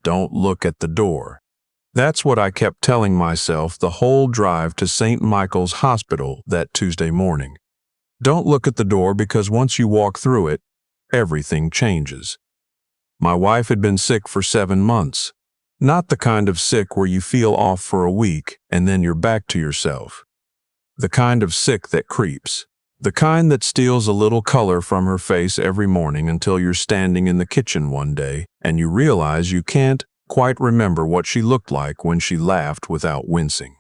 Don't look at the door. That's what I kept telling myself the whole drive to St. Michael's Hospital that Tuesday morning. Don't look at the door because once you walk through it, everything changes. My wife had been sick for 7 months. Not the kind of sick where you feel off for a week and then you're back to yourself. The kind of sick that creeps. The kind that steals a little color from her face every morning until you're standing in the kitchen one day and you realize you can't quite remember what she looked like when she laughed without wincing.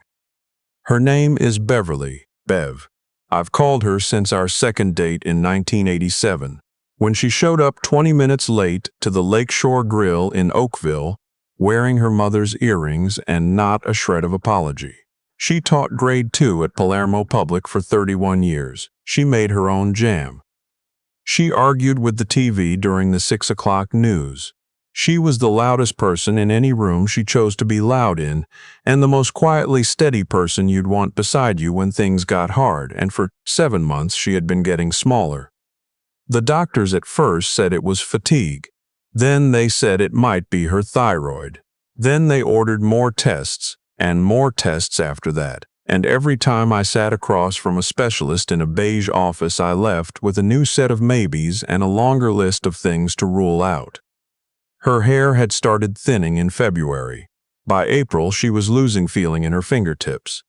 Her name is Beverly, Bev. I've called her since our second date in 1987, when she showed up 20 minutes late to the Lakeshore Grill in Oakville, wearing her mother's earrings and not a shred of apology. She taught grade 2 at Palermo Public for 31 years. She made her own jam. She argued with the TV during the 6 o'clock news. She was the loudest person in any room she chose to be loud in, and the most quietly steady person you'd want beside you when things got hard, and for 7 months she had been getting smaller. The doctors at first said it was fatigue. Then they said it might be her thyroid. Then they ordered more tests, and more tests after that. And every time I sat across from a specialist in a beige office, I left with a new set of maybes and a longer list of things to rule out. Her hair had started thinning in February. By April, she was losing feeling in her fingertips.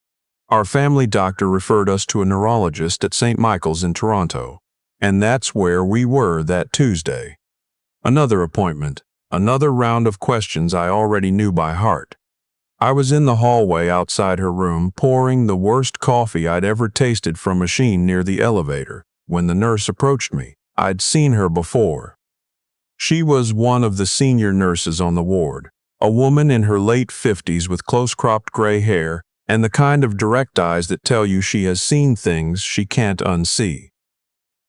Our family doctor referred us to a neurologist at St. Michael's in Toronto, and that's where we were that Tuesday. Another appointment, another round of questions I already knew by heart. I was in the hallway outside her room pouring the worst coffee I'd ever tasted from a machine near the elevator when the nurse approached me. I'd seen her before. She was one of the senior nurses on the ward, a woman in her late 50s with close-cropped gray hair and the kind of direct eyes that tell you she has seen things she can't unsee.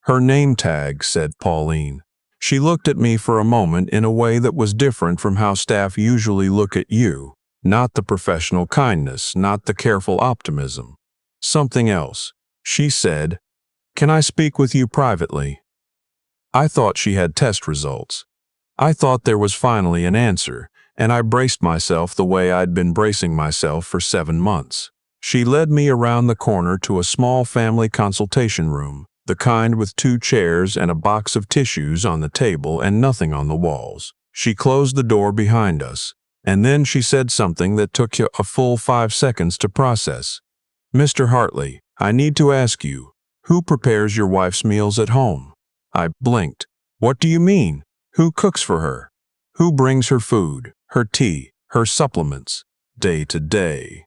Her name tag said Pauline. She looked at me for a moment in a way that was different from how staff usually look at you. Not the professional kindness, not the careful optimism. Something else. She said, "Can I speak with you privately?" I thought she had test results. I thought there was finally an answer, and I braced myself the way I'd been bracing myself for 7 months. She led me around the corner to a small family consultation room, the kind with 2 chairs and a box of tissues on the table and nothing on the walls. She closed the door behind us, and then she said something that took you a full 5 seconds to process. "Mr. Hartley, I need to ask you, who prepares your wife's meals at home?" I blinked. "What do you mean? Who cooks for her? Who brings her food, her tea, her supplements, day to day?"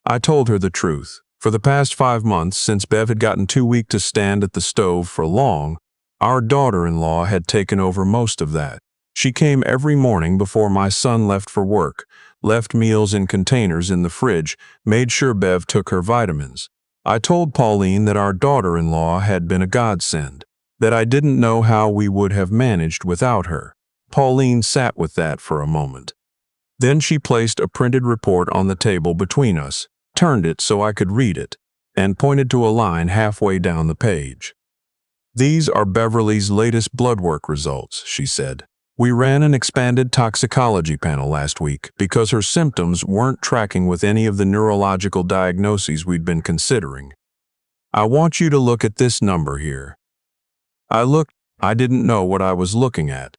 I told her the truth. For the past 5 months, since Bev had gotten too weak to stand at the stove for long, our daughter-in-law had taken over most of that. She came every morning before my son left for work, left meals in containers in the fridge, made sure Bev took her vitamins. I told Pauline that our daughter-in-law had been a godsend, that I didn't know how we would have managed without her. Pauline sat with that for a moment. Then she placed a printed report on the table between us, turned it so I could read it, and pointed to a line halfway down the page. "These are Beverly's latest blood work results," she said. "We ran an expanded toxicology panel last week because her symptoms weren't tracking with any of the neurological diagnoses we'd been considering. I want you to look at this number here." I looked. I didn't know what I was looking at.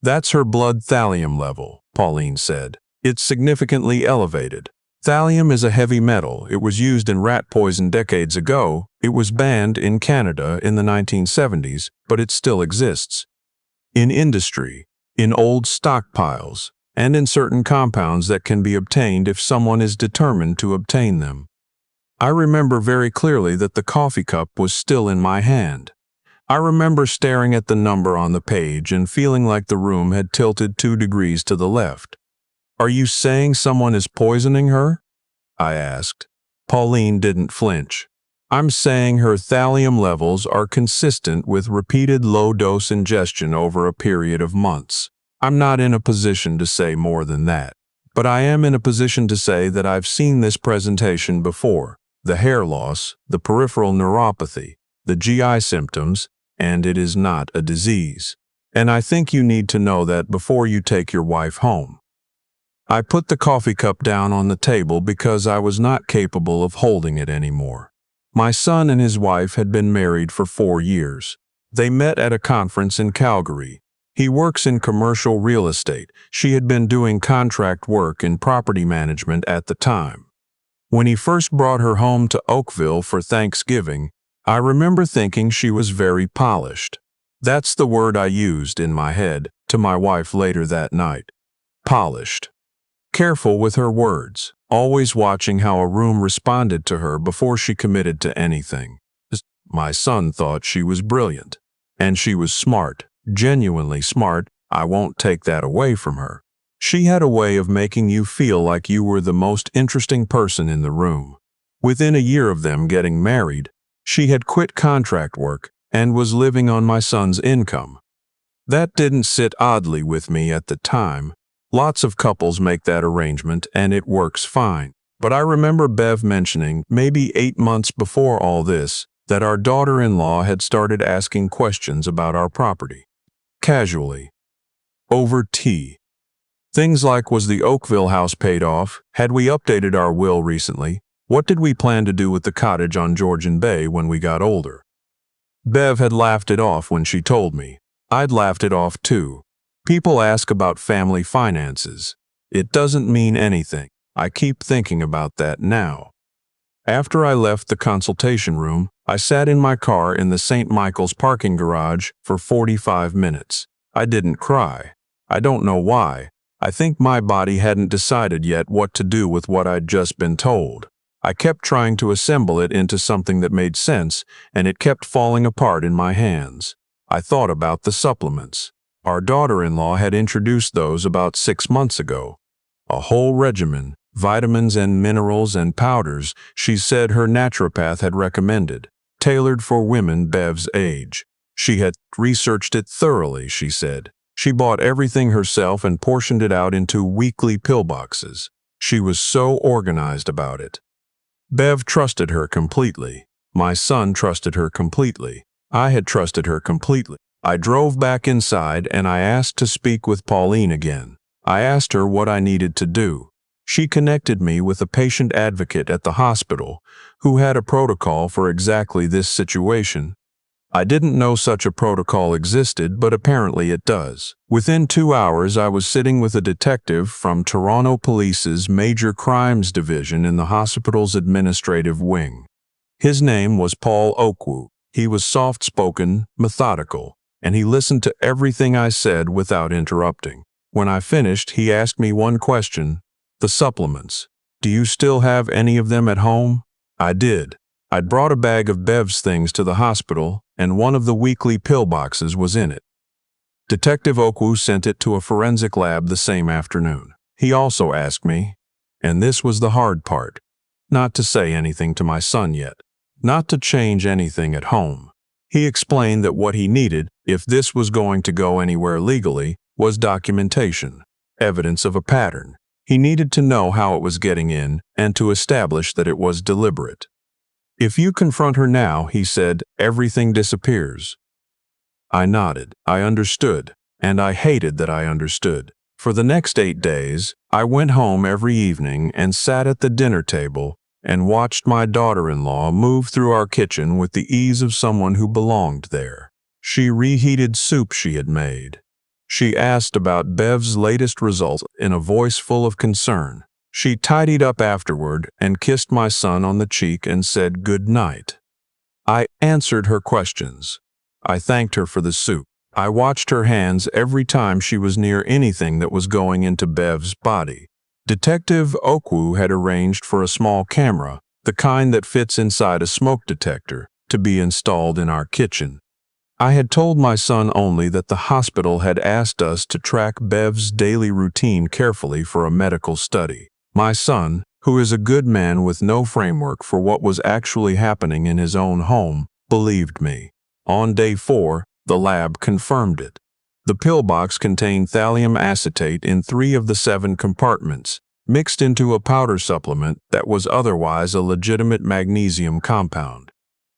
"That's her blood thallium level," Pauline said. "It's significantly elevated. Thallium is a heavy metal. It was used in rat poison decades ago. It was banned in Canada in the 1970s, but it still exists. In industry, in old stockpiles, and in certain compounds that can be obtained if someone is determined to obtain them." I remember very clearly that the coffee cup was still in my hand. I remember staring at the number on the page and feeling like the room had tilted 2 degrees to the left. "Are you saying someone is poisoning her?" I asked. Pauline didn't flinch. "I'm saying her thallium levels are consistent with repeated low-dose ingestion over a period of months. I'm not in a position to say more than that. But I am in a position to say that I've seen this presentation before. The hair loss, the peripheral neuropathy, the GI symptoms, and it is not a disease." And I think you need to know that before you take your wife home." I put the coffee cup down on the table because I was not capable of holding it anymore. My son and his wife had been married for 4 years. They met at a conference in Calgary. He works in commercial real estate. She had been doing contract work in property management at the time. When he first brought her home to Oakville for Thanksgiving, I remember thinking she was very polished. That's the word I used in my head to my wife later that night. Polished. Careful with her words, always watching how a room responded to her before she committed to anything. My son thought she was brilliant. And she was smart, genuinely smart. I won't take that away from her. She had a way of making you feel like you were the most interesting person in the room. Within a year of them getting married, she had quit contract work and was living on my son's income. That didn't sit oddly with me at the time. Lots of couples make that arrangement and it works fine. But I remember Bev mentioning, maybe 8 months before all this, that our daughter-in-law had started asking questions about our property. Casually. Over tea. Things like, was the Oakville house paid off? Had we updated our will recently? What did we plan to do with the cottage on Georgian Bay when we got older? Bev had laughed it off when she told me. I'd laughed it off too. People ask about family finances. It doesn't mean anything. I keep thinking about that now. After I left the consultation room, I sat in my car in the St. Michael's parking garage for 45 minutes. I didn't cry. I don't know why. I think my body hadn't decided yet what to do with what I'd just been told. I kept trying to assemble it into something that made sense, and it kept falling apart in my hands. I thought about the supplements. Our daughter-in-law had introduced those about 6 months ago. A whole regimen, vitamins and minerals and powders she said her naturopath had recommended, tailored for women Bev's age. She had researched it thoroughly, she said. She bought everything herself and portioned it out into weekly pill boxes. She was so organized about it. Bev trusted her completely. My son trusted her completely. I had trusted her completely. I drove back inside and I asked to speak with Pauline again. I asked her what I needed to do. She connected me with a patient advocate at the hospital who had a protocol for exactly this situation. I didn't know such a protocol existed, but apparently it does. Within 2 hours, I was sitting with a detective from Toronto Police's Major Crimes Division in the hospital's administrative wing. His name was Paul Okwu. He was soft-spoken, methodical, and he listened to everything I said without interrupting. When I finished, he asked me one question: the supplements. Do you still have any of them at home? I did. I'd brought a bag of Bev's things to the hospital, and one of the weekly pill boxes was in it. Detective Okwu sent it to a forensic lab the same afternoon. He also asked me, and this was the hard part, not to say anything to my son yet, not to change anything at home. He explained that what he needed, if this was going to go anywhere legally, was documentation, evidence of a pattern. He needed to know how it was getting in and to establish that it was deliberate. If you confront her now, he said, everything disappears. I nodded. I understood, and I hated that I understood. For the next 8 days, I went home every evening and sat at the dinner table and watched my daughter-in-law move through our kitchen with the ease of someone who belonged there. She reheated soup she had made. She asked about Bev's latest result in a voice full of concern. She tidied up afterward and kissed my son on the cheek and said good night. I answered her questions. I thanked her for the soup. I watched her hands every time she was near anything that was going into Bev's body. Detective Okwu had arranged for a small camera, the kind that fits inside a smoke detector, to be installed in our kitchen. I had told my son only that the hospital had asked us to track Bev's daily routine carefully for a medical study. My son, who is a good man with no framework for what was actually happening in his own home, believed me. On day 4, the lab confirmed it. The pill box contained thallium acetate in 3 of the 7 compartments, mixed into a powder supplement that was otherwise a legitimate magnesium compound.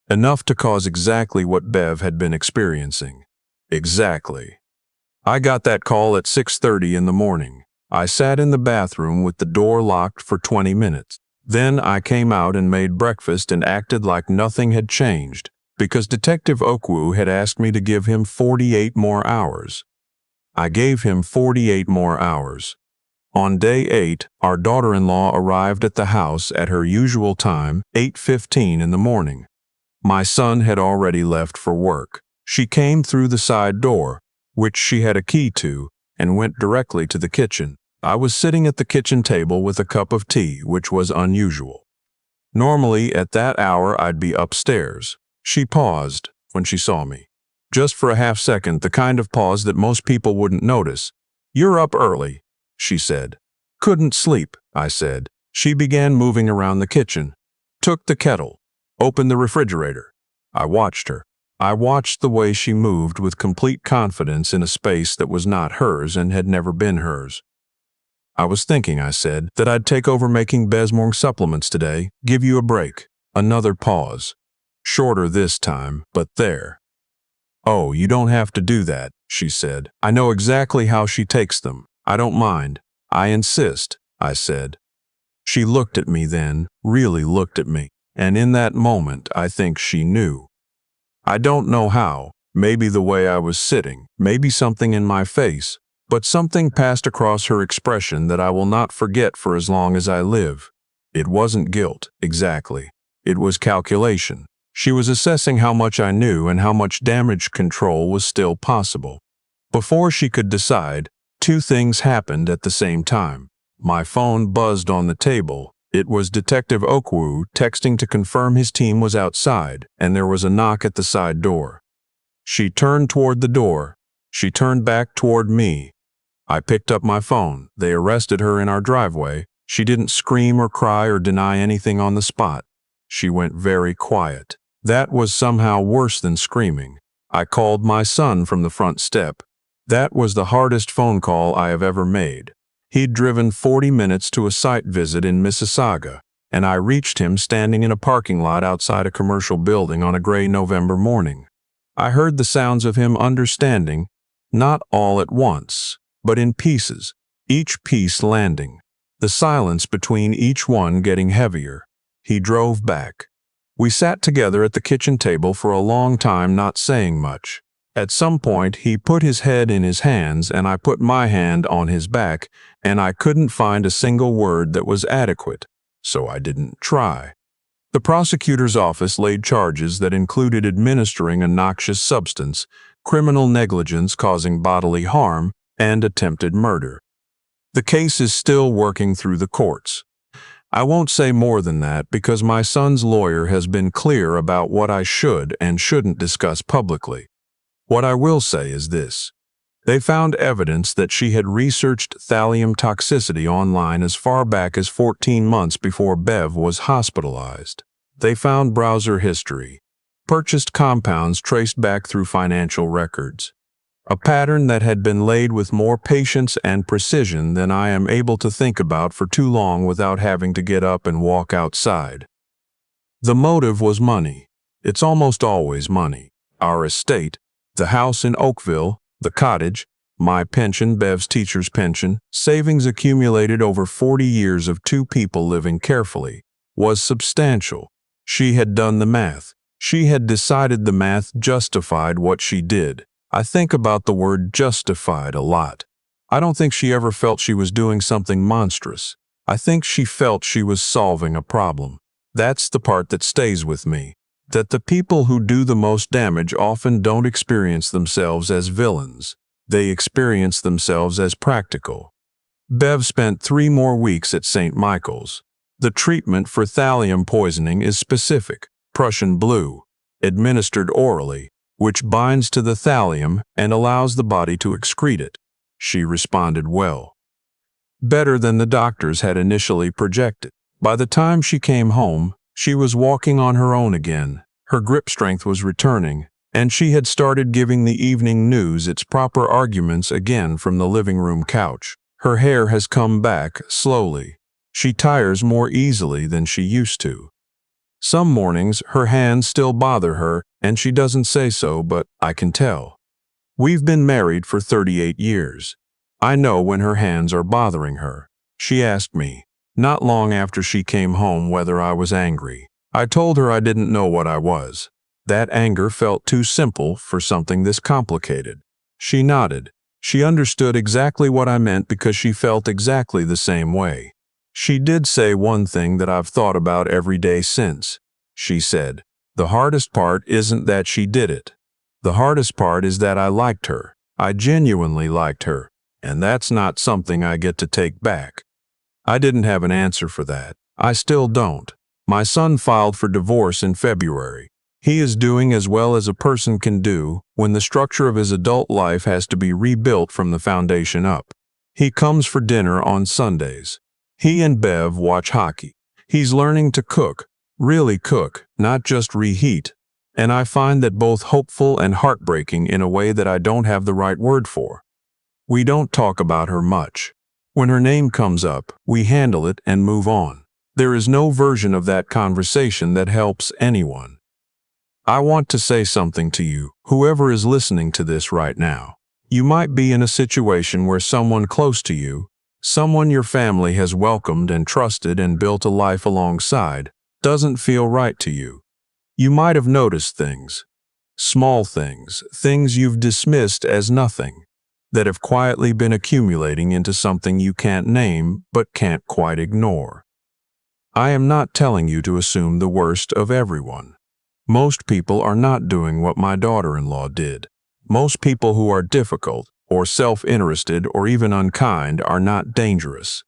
Enough to cause exactly what Bev had been experiencing. Exactly. I got that call at 6:30 in the morning. I sat in the bathroom with the door locked for 20 minutes. Then I came out and made breakfast and acted like nothing had changed, because Detective Okwu had asked me to give him 48 more hours. I gave him 48 more hours. On day 8, our daughter-in-law arrived at the house at her usual time, 8:15 in the morning. My son had already left for work. She came through the side door, which she had a key to, and went directly to the kitchen. I was sitting at the kitchen table with a cup of tea, which was unusual. Normally, at that hour, I'd be upstairs. She paused when she saw me. Just for a half second, the kind of pause that most people wouldn't notice. "You're up early," she said. "Couldn't sleep," I said. She began moving around the kitchen, took the kettle, opened the refrigerator. I watched her. I watched the way she moved with complete confidence in a space that was not hers and had never been hers. "I was thinking," I said, "that I'd take over making Besmorg supplements today, give you a break." Another pause. Shorter this time, but there. "Oh, you don't have to do that," she said. "I know exactly how she takes them. I don't mind. I insist," I said. She looked at me then, really looked at me, and in that moment I think she knew. I don't know how, maybe the way I was sitting, maybe something in my face, but something passed across her expression that I will not forget for as long as I live. It wasn't guilt, exactly. It was calculation. She was assessing how much I knew and how much damage control was still possible. Before she could decide, two things happened at the same time. My phone buzzed on the table. It was Detective Okwu texting to confirm his team was outside, and there was a knock at the side door. She turned toward the door. She turned back toward me. I picked up my phone. They arrested her in our driveway. She didn't scream or cry or deny anything on the spot. She went very quiet. That was somehow worse than screaming. I called my son from the front step. That was the hardest phone call I have ever made. He'd driven 40 minutes to a site visit in Mississauga, and I reached him standing in a parking lot outside a commercial building on a gray November morning. I heard the sounds of him understanding, not all at once, but in pieces, each piece landing, the silence between each one getting heavier. He drove back. We sat together at the kitchen table for a long time, not saying much. At some point, he put his head in his hands and I put my hand on his back, and I couldn't find a single word that was adequate, so I didn't try. The prosecutor's office laid charges that included administering a noxious substance, criminal negligence causing bodily harm, and attempted murder. The case is still working through the courts. I won't say more than that because my son's lawyer has been clear about what I should and shouldn't discuss publicly. What I will say is this. They found evidence that she had researched thallium toxicity online as far back as 14 months before Bev was hospitalized. They found browser history, purchased compounds traced back through financial records, a pattern that had been laid with more patience and precision than I am able to think about for too long without having to get up and walk outside. The motive was money. It's almost always money. Our estate, the house in Oakville, the cottage, my pension, Bev's teacher's pension, savings accumulated over 40 years of two people living carefully, was substantial. She had done the math. She had decided the math justified what she did. I think about the word justified a lot. I don't think she ever felt she was doing something monstrous. I think she felt she was solving a problem. That's the part that stays with me. That the people who do the most damage often don't experience themselves as villains. They experience themselves as practical. Bev spent 3 more weeks at St. Michael's. The treatment for thallium poisoning is specific, Prussian blue, administered orally, which binds to the thallium and allows the body to excrete it. She responded well. Better than the doctors had initially projected. By the time she came home, she was walking on her own again. Her grip strength was returning, and she had started giving the evening news its proper arguments again from the living room couch. Her hair has come back slowly. She tires more easily than she used to. Some mornings her hands still bother her, and she doesn't say so, but I can tell. We've been married for 38 years. I know when her hands are bothering her. She asked me, not long after she came home, whether I was angry. I told her I didn't know what I was. That anger felt too simple for something this complicated. She nodded. She understood exactly what I meant because she felt exactly the same way. She did say one thing that I've thought about every day since. She said, "The hardest part isn't that she did it. The hardest part is that I liked her. I genuinely liked her, and that's not something I get to take back." I didn't have an answer for that. I still don't. My son filed for divorce in February. He is doing as well as a person can do when the structure of his adult life has to be rebuilt from the foundation up. He comes for dinner on Sundays. He and Bev watch hockey. He's learning to cook, really cook, not just reheat. And I find that both hopeful and heartbreaking in a way that I don't have the right word for. We don't talk about her much. When her name comes up, we handle it and move on. There is no version of that conversation that helps anyone. I want to say something to you, whoever is listening to this right now. You might be in a situation where someone close to you, someone your family has welcomed and trusted and built a life alongside, doesn't feel right to you. You might have noticed things, small things, things you've dismissed as nothing, that have quietly been accumulating into something you can't name but can't quite ignore. I am not telling you to assume the worst of everyone. Most people are not doing what my daughter-in-law did. Most people who are difficult, or self-interested, or even unkind are not dangerous.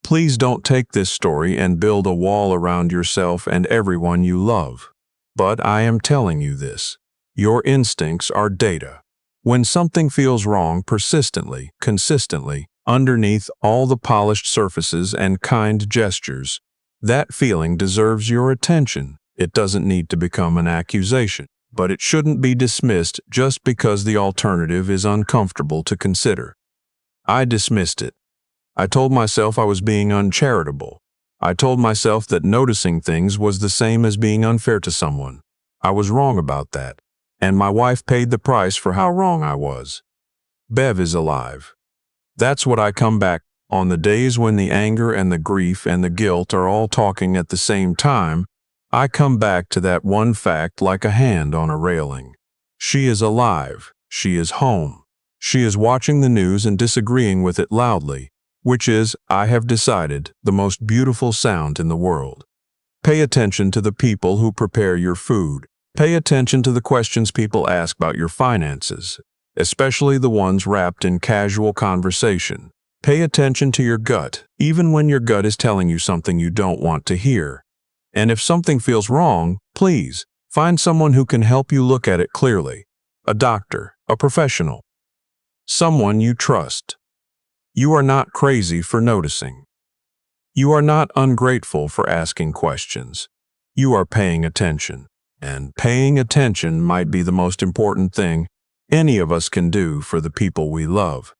Please don't take this story and build a wall around yourself and everyone you love. But I am telling you this. Your instincts are data. When something feels wrong persistently, consistently, underneath all the polished surfaces and kind gestures, that feeling deserves your attention. It doesn't need to become an accusation, but it shouldn't be dismissed just because the alternative is uncomfortable to consider. I dismissed it. I told myself I was being uncharitable. I told myself that noticing things was the same as being unfair to someone. I was wrong about that, and my wife paid the price for how wrong I was. Bev is alive. That's what I come back on the days when the anger and the grief and the guilt are all talking at the same time. I come back to that one fact like a hand on a railing. She is alive. She is home. She is watching the news and disagreeing with it loudly, which is, I have decided, the most beautiful sound in the world. Pay attention to the people who prepare your food. Pay attention to the questions people ask about your finances, especially the ones wrapped in casual conversation. Pay attention to your gut, even when your gut is telling you something you don't want to hear. And if something feels wrong, please, find someone who can help you look at it clearly. A doctor, a professional, someone you trust. You are not crazy for noticing. You are not ungrateful for asking questions. You are paying attention. And paying attention might be the most important thing any of us can do for the people we love.